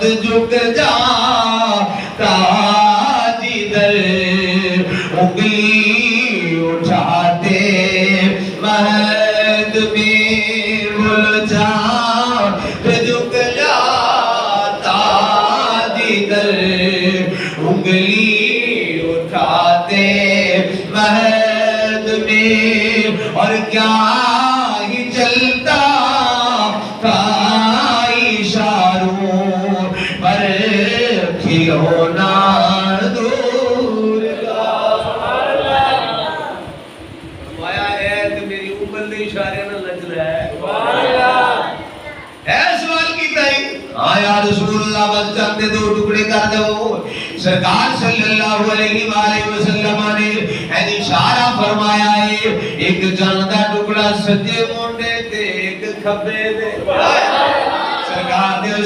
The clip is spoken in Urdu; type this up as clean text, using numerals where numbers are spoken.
خود جھک جاتا جدھر انگلی اٹھاتے مہد میں بھول جا جھک جاتا جدھر انگلی اٹھاتے مہد میں اور کیا ہی چلتا تھا اشاروں پر کھلونا دور کا فرمایا ہے کہ میری امت نے اشارے نہ لگ رہا ہے سوال کیتا ہے ہاں یا رسول اللہ بس چاہتے دو ٹکڑے کر دو سرکار صلی اللہ علیہ وآلہ وسلم نے اشارہ فرمایا ہے ایک جان دا ٹکڑا سجے مونڈے تے ایک کھبے دے سرکار دے